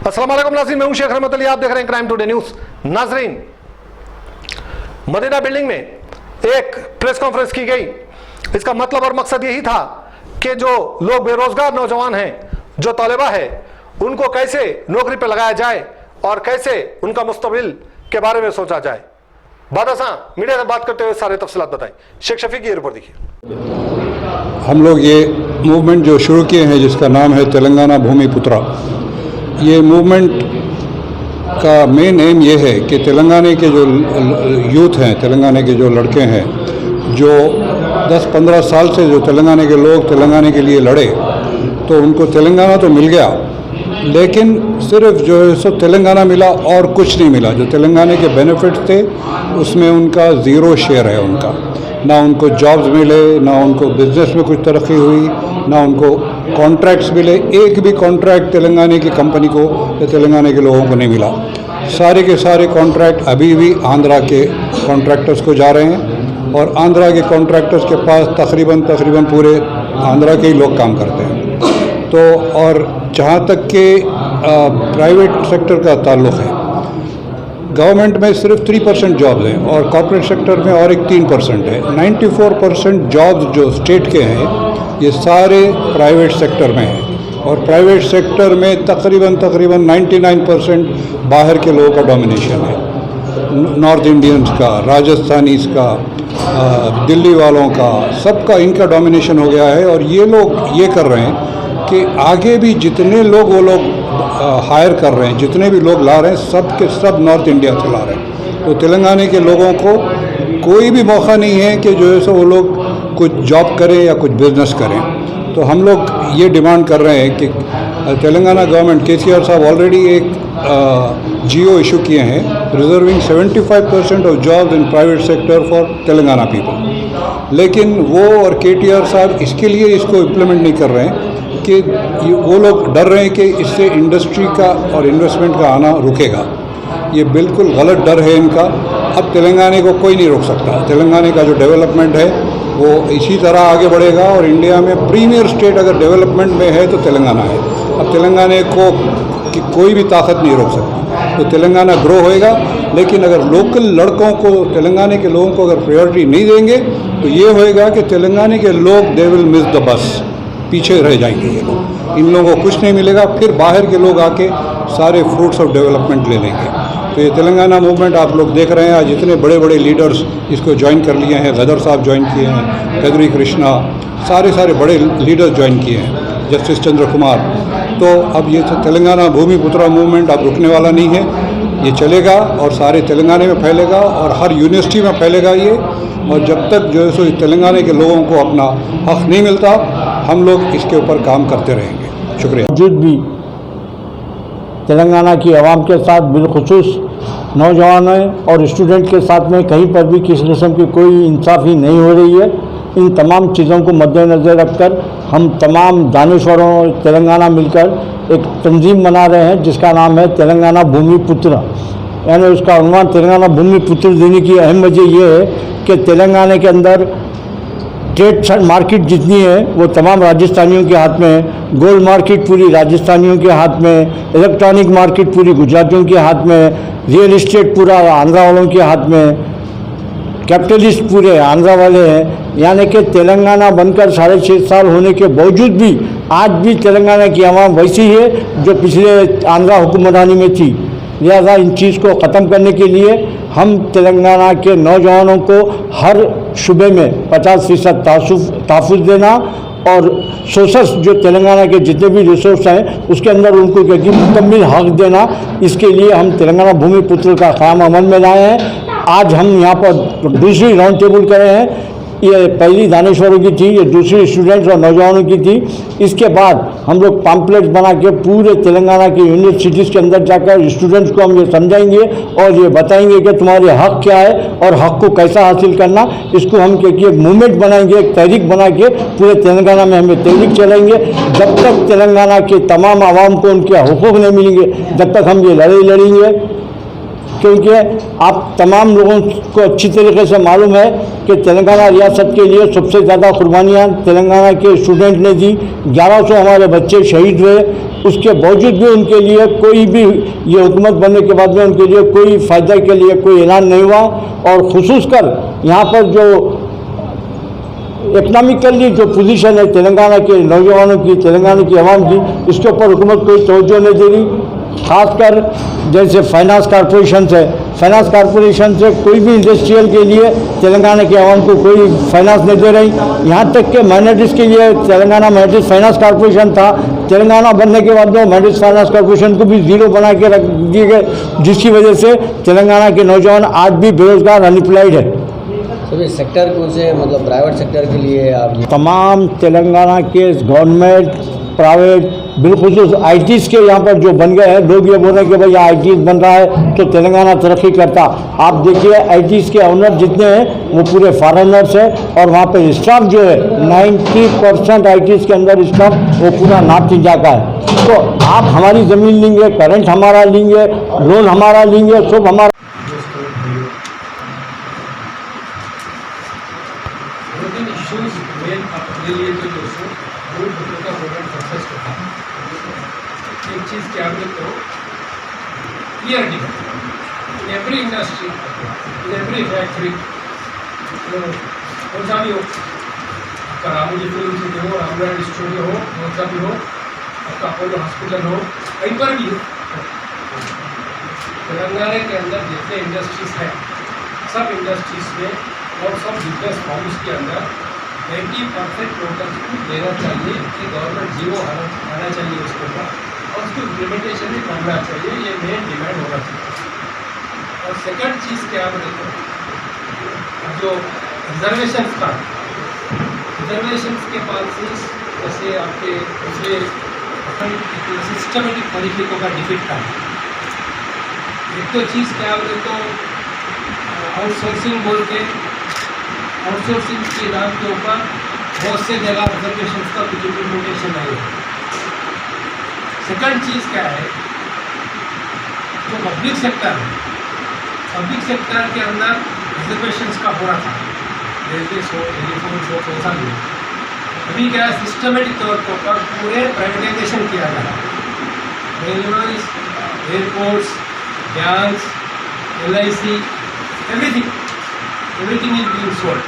अस्सलाम वालेकुम नाज़रीन, मैं हूं शेख रहमत अली, आप देख रहे हैं क्राइम टुडे न्यूज। नाज़रीन, मदीना बिल्डिंग में एक प्रेस कॉन्फ्रेंस की गई। इसका मतलब और मकसद यही था कि जो लोग बेरोजगार नौजवान हैं, जो तलबा है, उनको कैसे नौकरी पर लगाया जाए और कैसे उनका मुस्तकबिल के बारे में सोचा जाए। बादशाह मीडिया से बात करते हुए सारे तफसीलात बताएं। शेख शफी की रिपोर्ट देखिए। हम लोग ये मूवमेंट जो शुरू किए हैं जिसका नाम है तेलंगाना भूमिपुत्रा, ये मूवमेंट का मेन एम ये है कि तेलंगाना के जो यूथ हैं, तेलंगाना के जो लड़के हैं, जो 10-15 साल से जो तेलंगाना के लोग तेलंगाना के लिए लड़े, तो उनको तेलंगाना तो मिल गया, लेकिन सिर्फ जो है सो तेलंगाना मिला और कुछ नहीं मिला। जो तेलंगाना के बेनिफिट्स थे उसमें उनका ज़ीरो शेयर है। उनका ना उनको जॉब्स मिले, ना उनको बिजनेस में कुछ तरक्की हुई, ना उनको कॉन्ट्रैक्ट्स मिले। एक भी कॉन्ट्रैक्ट तेलंगाना की कंपनी को या तेलंगाना के लोगों को नहीं मिला। सारे के सारे कॉन्ट्रैक्ट अभी भी आंध्रा के कॉन्ट्रैक्टर्स को जा रहे हैं और आंध्रा के कॉन्ट्रैक्टर्स के पास तकरीबन पूरे आंध्रा के ही लोग काम करते हैं। तो और जहाँ तक के प्राइवेट सेक्टर का ताल्लुक़ है, गवर्नमेंट में सिर्फ 3% जॉब्स हैं और कॉर्पोरेट सेक्टर में और एक 3% है। 94% जॉब्स जो स्टेट के हैं ये सारे प्राइवेट सेक्टर में हैं और प्राइवेट सेक्टर में तकरीबन 99% बाहर के लोगों का डोमिनेशन है। नॉर्थ इंडियंस का, राजस्थानीस का, दिल्ली वालों का, सबका इनका डोमिनेशन हो गया है। और ये लोग ये कर रहे हैं कि आगे भी जितने लोग वो लोग हायर कर रहे हैं, जितने भी लोग ला रहे हैं, सब के सब नॉर्थ इंडिया से ला रहे हैं। तो तेलंगाना के लोगों को कोई भी मौका नहीं है कि जो है सो वो लोग कुछ जॉब करें या कुछ बिजनेस करें। तो हम लोग ये डिमांड कर रहे हैं कि तेलंगाना गवर्नमेंट, केसीआर साहब ऑलरेडी एक जियो इशू किए हैं reserving 75% of jobs in private sector for Telangana people, लेकिन वो और केटीआर साहब इसके लिए इसको इम्प्लीमेंट नहीं कर रहे हैं कि वो लोग डर रहे हैं कि इससे इंडस्ट्री का और इन्वेस्टमेंट का आना रुकेगा। ये बिल्कुल गलत डर है इनका। अब तेलंगाना को कोई नहीं रोक सकता। तेलंगाना का जो डेवलपमेंट है वो इसी तरह आगे बढ़ेगा और इंडिया में प्रीमियर स्टेट अगर डेवलपमेंट में है तो तेलंगाना है। अब तेलंगाना को कि कोई भी ताकत नहीं रोक सकती। तो तेलंगाना ग्रो होएगा, लेकिन अगर लोकल लड़कों को, तेलंगाना के लोगों को अगर प्रायोरिटी नहीं देंगे तो ये होएगा कि तेलंगाना के लोग they will miss the bus, पीछे रह जाएंगे ये लोग। इन लोगों को कुछ नहीं मिलेगा, फिर बाहर के लोग आके सारे फ्रूट्स ऑफ डेवलपमेंट ले लेंगे। तो ये तेलंगाना मूवमेंट आप लोग देख रहे हैं, आज इतने बड़े बड़े लीडर्स इसको ज्वाइन कर लिए हैं। गदर साहब ज्वाइन किए हैं, कदरी कृष्णा, सारे बड़े लीडर्स ज्वाइन किए हैं, जस्टिस चंद्र कुमार। तो अब ये तेलंगाना भूमिपुत्रा मूवमेंट अब रुकने वाला नहीं है, ये चलेगा और सारे तेलंगाना में फैलेगा और हर यूनिवर्सिटी में फैलेगा ये। और जब तक जो है सो तेलंगाना के लोगों को अपना हक नहीं मिलता, हम लोग इसके ऊपर काम करते रहेंगे। शुक्रिया। मौजूद भी तेलंगाना की आवाम के साथ, बिलखुसूस नौजवानों और स्टूडेंट के साथ में कहीं पर भी किसी किस्म की कोई इंसाफी नहीं हो रही है। इन तमाम चीज़ों को मद्देनज़र रखकर हम तमाम दानिश्वरों तेलंगाना मिलकर एक तंजीम बना रहे हैं जिसका नाम है तेलंगाना भूमिपुत्रा। यानी उसका अनुमान तेलंगाना भूमिपुत्र देने की अहम वजह यह है कि तेलंगाना के अंदर ट्रेड मार्केट जितनी है वो तमाम राजस्थानियों के हाथ में है, गोल्ड मार्केट पूरी राजस्थानियों के हाथ में, इलेक्ट्रॉनिक मार्केट पूरी गुजरातियों के हाथ में, रियल इस्टेट पूरा आंध्रा वालों के हाथ में, कैपिटलिस्ट पूरे आंध्रा वाले हैं। यानी कि तेलंगाना बनकर 6.5 साल होने के बावजूद भी आज भी तेलंगाना की आवाम वैसी है जो पिछले आंध्रा हुक्मरानी में थी। लिहाजा इन चीज़ को ख़त्म करने के लिए हम तेलंगाना के नौजवानों को हर शुबे में 50% तहफ़्फ़ुज़ देना और सोर्सेस जो तेलंगाना के जितने भी रिसोर्स हैं उसके अंदर उनको मुकम्मल हक देना, इसके लिए हम तेलंगाना भूमिपुत्र का क़याम अमल में लाए हैं। आज हम यहाँ पर दूसरी राउंड टेबल करे हैं। ये पहली दानिश्वरों की थी, ये दूसरी स्टूडेंट्स और नौजवानों की थी। इसके बाद हम लोग पैम्पलेट्स बना के पूरे तेलंगाना की यूनिवर्सिटीज़ के अंदर जाकर स्टूडेंट्स को हम ये समझाएंगे और ये बताएंगे कि तुम्हारे हक क्या है और हक को कैसा हासिल करना। इसको हम एक मूवमेंट बनाएंगे, एक तहरीक बना के पूरे तेलंगाना में हमें तहरीक चलाएंगे। जब तक तेलंगाना के तमाम आवाम को उनके हुकूक नहीं मिलेंगे, जब तक हम ये लड़ाई लड़ेंगे। क्योंकि आप तमाम लोगों को अच्छी तरीके से मालूम है कि तेलंगाना रियासत के लिए सबसे ज़्यादा कुर्बानियाँ तेलंगाना के स्टूडेंट ने दी। 1100 हमारे बच्चे शहीद हुए, उसके बावजूद भी उनके लिए कोई भी ये हुकूमत बनने के बाद में उनके लिए कोई फ़ायदा के लिए कोई ऐलान नहीं हुआ। और ख़ुसूसकर यहाँ पर जो इकनॉमिकली जो पोजीशन है तेलंगाना के नौजवानों की, तेलंगाना की आवाम की, इसके ऊपर हुकूमत कोई तवज्जो नहीं दे रही। खासकर जैसे फाइनेंस कॉरपोरेशन से कोई भी इंडस्ट्रियल के लिए तेलंगाना के आवाम को कोई फाइनेंस नहीं दे रही। यहाँ तक कि माइनॉरिटीज़ के लिए तेलंगाना माइनॉरिटीज़ फाइनेंस कॉरपोरेशन था, तेलंगाना बनने के बाद में माइनॉरिटीज़ फाइनेंस कॉरपोरेशन को भी ज़ीरो बना के रख दिए गए, जिसकी वजह से तेलंगाना के नौजवान आज भी बेरोजगार अनएम्प्लॉयड है। सभी सेक्टर कौन से, मतलब प्राइवेट सेक्टर के लिए आप तमाम तेलंगाना के गवर्नमेंट प्राइवेट बिलखुसूस आईटीज़ के यहाँ पर जो बन गए हैं, लोग ये बोल रहे हैं कि भाई यहाँ आईटीज़ बन रहा है तो तेलंगाना तरक्की करता। आप देखिए आईटीज़ के ओनर जितने हैं वो पूरे फॉरेनर्स हैं और वहाँ पर स्टाफ जो है 90% आईटीज़ के अंदर स्टाफ वो पूरा नॉर्थ इंडिया का है। तो आप हमारी ज़मीन लेंगे, करंट हमारा लेंगे, लोन हमारा लेंगे, सब हमारा। एक चीज़ क्या तो clear in every industry, in every factory, कौन सा भी हो, आपका रामोजी फिल्म सिटी हो, रामलैंड स्टूडियो हो, कौन सा भी हो, आपका अपोलो हॉस्पिटल हो, कहीं पर भी हो, तेलंगाना के अंदर जितने इंडस्ट्रीज हैं सब इंडस्ट्रीज में और सब बिजनेस फॉर्म्स के अंदर 90% टोटल को देना चाहिए कि गवर्नमेंट जीरो आना चाहिए उसके ऊपर और उसको इम्प्लीमेंटेशन भी करना चाहिए। ये मेन डिमांड होना चाहिए। और सेकंड चीज़ क्या बोले तो जो रिजर्वेशन का रिजर्वेशन के पॉलिसीज जैसे आपके दूसरे सिस्टमेटिक तरीकों का डिफीट का एक तो चीज़ क्या बोले तो आउटसोर्सिंग बोल के आउटसोर्सिंग के नाम के ऊपर बहुत से जगह रिजर्वेशन का कुछ इम्प्लीमेंटेशन नहीं है। सेकंड चीज़ क्या है, जो पब्लिक सेक्टर है, पब्लिक सेक्टर के अंदर रिजर्वेशन का हो रहा था, रेलवे हो, टेलीफोन हो, पैसा भी अभी क्या सिस्टमेटिक तौर पर पूरे प्राइवेटाइजेशन किया जा रहा है। Railways, airports, banks, LIC, everything is being sold.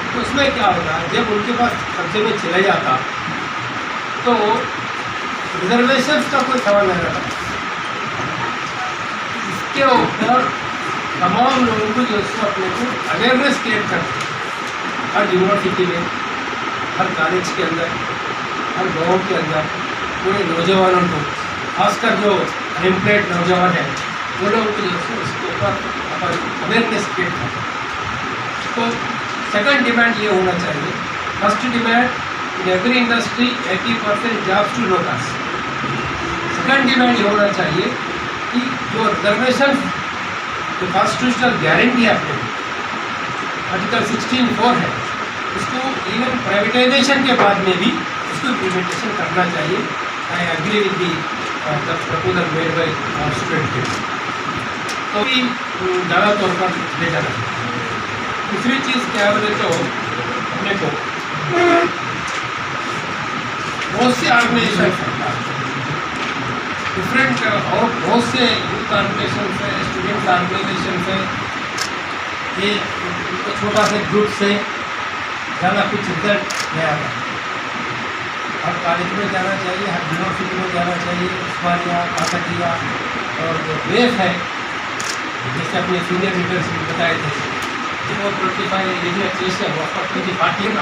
तो उसमें क्या होता है, जब उनके पास कब्जे में चला जाता तो रिजर्वेशन का कोई सवाल नहीं रहता। इसके ऊपर तमाम लोगों को जो है अपने को अवेयरनेस क्रिएट करते हर यूनिवर्सिटी में, हर कॉलेज के अंदर, हर गाँव के अंदर, पूरे नौजवानों को, खासकर जो अनएम्प्लॉयड नौजवान हैं वो लोगों को जो है उसके ऊपर अवेयरनेस क्रिएट करते। तो सेकंड डिमांड ये होना चाहिए, first demand in every industry 80% jobs to locals. Second demand ये होना चाहिए कि जो रिजर्वेशन जो कॉन्स्टिट्यूशनल गारंटी है अपने आर्टिकल 16(4) है, उसको इवन प्राइवेटाइजेशन के बाद में भी उसको इम्प्लीमेंटेशन करना चाहिए। I agree with the proposal made by student, तो भी ज़्यादा तौर पर ले जाना चाहिए। दूसरी चीज़ क्या बोले तो अपने को बहुत से ऑर्गेनाइजेशन डिफरेंट और बहुत से यूथ ऑर्गेनाइजेशन है, स्टूडेंट ऑर्गेनाइजेशन है, ये छोटा सा ग्रुप से ज़्यादा कुछ रिजल्ट नहीं आता। हर कॉलेज में जाना चाहिए, हर यूनिवर्सिटी में जाना चाहिए, उस्मानिया, काकतिया और जो बेस है जैसे अपने सीनियर लीडर्स ने बताए थे वो 25 लेजिस्लेशन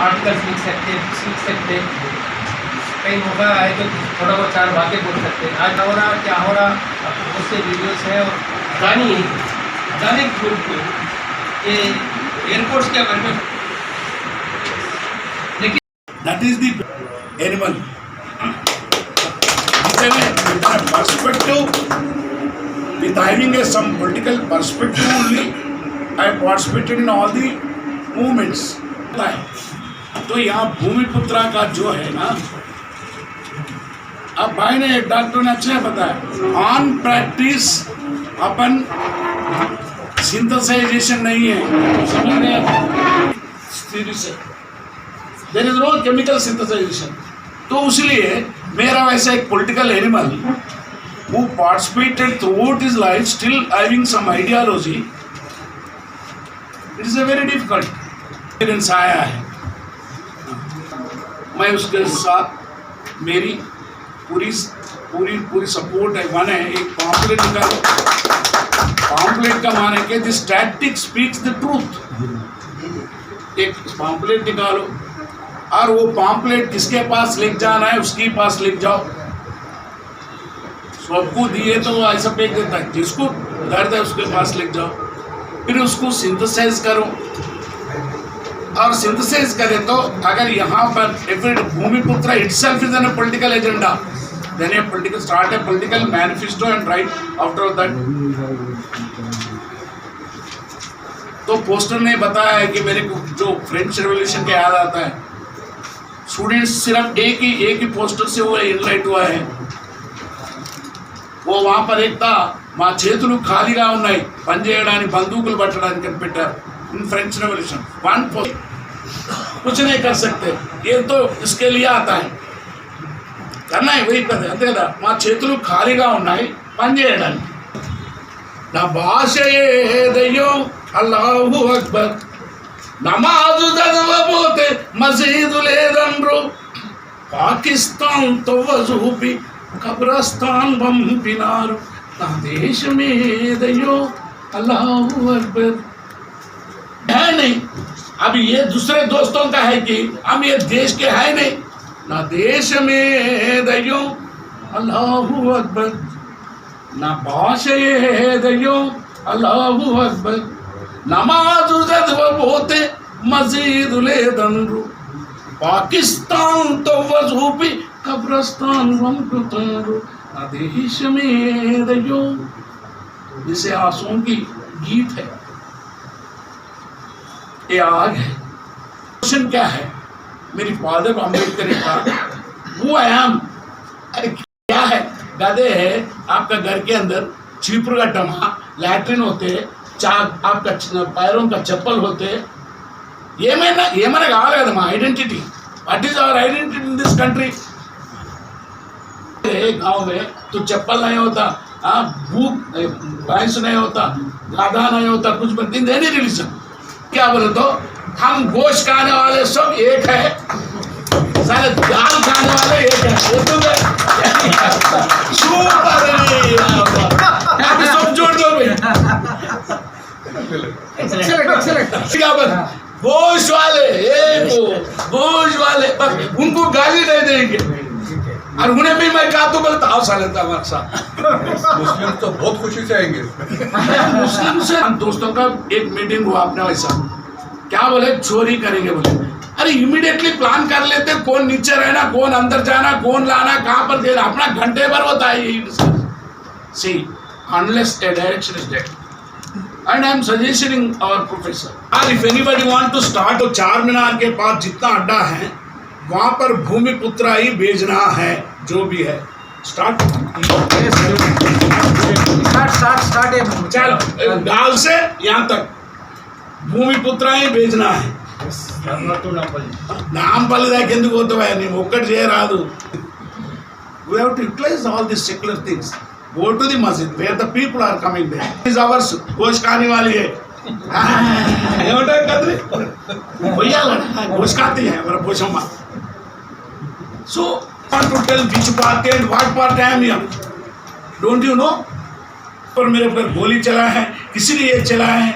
आर्टिकल्स लिख सकते कई मौका आए तो थोड़ा बहुत 4 बातें बोल सकते हैं। आज हो रहा क्या हो रहा, बहुत से वीडियोस है और अदानी ग्रुप को ये एयरपोर्ट्स के बारे में, लेकिन that is the animal. With a perspective, with having some political perspective only, I participated in all the movements. तो यहाँ भूमिपुत्रा का जो है ना, अब भाई ने डॉक्टर ने अच्छा बताया, ऑन प्रैक्टिस अपन सिंथेसाइजेशन नहीं है, समझ रहे हैं? There is no chemical synthesization. तो इसलिए मेरा वैसा एक political animal who participated throughout his life still having some ideology, it is a very difficult experience आया है। मैं उसके साथ मेरी पूरी सपोर्ट है। माने एक पॉम्पलेट निकालो, पॉम्पलेट का माने के this tactic speaks the truth. एक पॉम्पलेट निकालो और वो पॉम्पलेट किसके पास लिख जाना है उसके पास लिख जाओ। सबको दिए तो वो ऐसा फेंक देता है, जिसको दर्द है उसके पास लिख जाओ, फिर उसको सिंथेसाइज करो। और सिंथेसाइज करें तो अगर यहाँ पर भूमिपुत्र itself is an political agenda, then a political start a political manifesto and right after that. तो पोस्टर ने बताया है कि मेरे को जो फ्रेंच रेवोल्यूशन के याद आता है, स्टूडेंट्स सिर्फ एक ही पोस्टर से वो इनलाइट हुआ है। वो वहाँ पर एक था, మా చేతులు ఖాళీగా ఉన్నాయి పని చేయడానికి బందూకులు పట్టడానికి అని పెట్టారు। इन फ्रेंच रेवोल्यूशन वन कुछ नहीं कर सकते, ये तो इसके लिए आता है, करना है वही करते అంతే కదా। మా చేతులు ఖాళీగా ఉన్నాయి పని చేయడానికి। నా భాష ఏదయ్యో అల్లాహు అక్బర్, నమాజు చదవబోతే మసీదు లేదన్రు, పాకిస్తాన్ తవ్వ చూపి కబ్రస్తాన్ పంపినారు, నా దేశమేదయ్యో అల్లాహు అక్బర్। है नहीं, अभी ये दूसरे दोस्तों का है कि हम ये देश के है नहीं। ना देश में दयो अल्लाहु अकबर, ना भाषे दयो अल्लाहु अकबर, नमाज चदवबोते मस्जिद लेदन्रु, पाकिस्तान तो वजूपी कब्रस्तान वंकुतारु, ना देश में दयो। जिसे आंसुओं की गीत है, ये आग है। क्वेश्चन क्या है? मेरी फादर अम्बेडकर ने कहा वो आई एम, अरे क्या है? गधे है आपका घर के अंदर, चीपुर का टमा, लैट्रिन होते, चार आपका पैरों का चप्पल होते, ये मैंने कहा था my identity. What is our identity in this country? गाँव में तो चप्पल नहीं होता, भूख भैंस नहीं होता, गाधा नहीं होता, कुछ बनती नहीं रिलीजन। क्या बोले तो हम गोश्त खाने वाले सब एक है, सारे दाल खाने वाले एक है, वो तो सब जोड़ दो भाई। क्या बोले गोश्त वाले एक हो, गोश्त वाले उनको गाली नहीं देंगे, और उन्हें भी मैं कहा तो बोलता आओ साले हमारे साथ। मुस्लिम तो बहुत खुशी से आएंगे। मुस्लिम से हम दोस्तों का एक मीटिंग हुआ अपने वैसा, क्या बोले चोरी करेंगे बोले। अरे इमीडिएटली प्लान कर लेते, कौन नीचे रहना, कौन अंदर जाना, कौन लाना, कहाँ पर देना, अपना घंटे भर होता है ये। See unless a direction is there and I am suggesting our professor, और if anybody want to start, तो चार मीनार के पास जितना अड्डा है वहाँ पर भूमिपुत्र ही भेजना है, जो भी है स्टार्ट चलो गाँव से यहाँ तक भूमिपुत्र ही भेजना है। नाम पलिदा केंదుకు పోతావా నేను ఒక్కటి చేయరాదు। we have to utilize all these secular things, go to the masjid where the people are coming there, is ours गोश्त खाने वाली है ఏమంటారు కదరే పోయాల गोश्त खाती है हमारा पोषम्मा। so I want to tell which party and what party I am here, don't you know? पर मेरे ऊपर गोली चला है, किसी लिए चला है?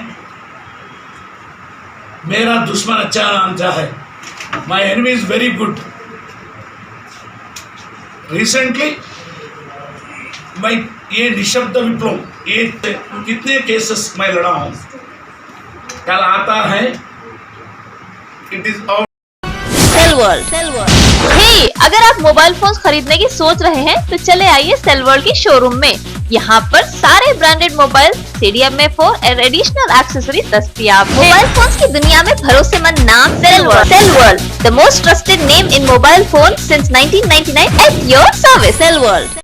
मेरा दुश्मन अच्छा जानता है, माई enemy is very good. Recently मैं ये निशब्द विप्लव, ये कितने केसेस मैं लड़ा हूं, कल आता है it is all sale world. Hey, अगर आप मोबाइल फोन खरीदने की सोच रहे हैं तो चले आइए सेल वर्ल्ड की शोरूम में। यहाँ पर सारे ब्रांडेड मोबाइल, CDMA4 और एडिशनल एक्सेसरीज दस्तयाब है। मोबाइल फोन्स की दुनिया में भरोसेमंद नाम Cell World, the most trusted name in mobile phone since 1999 at your service. Cell world.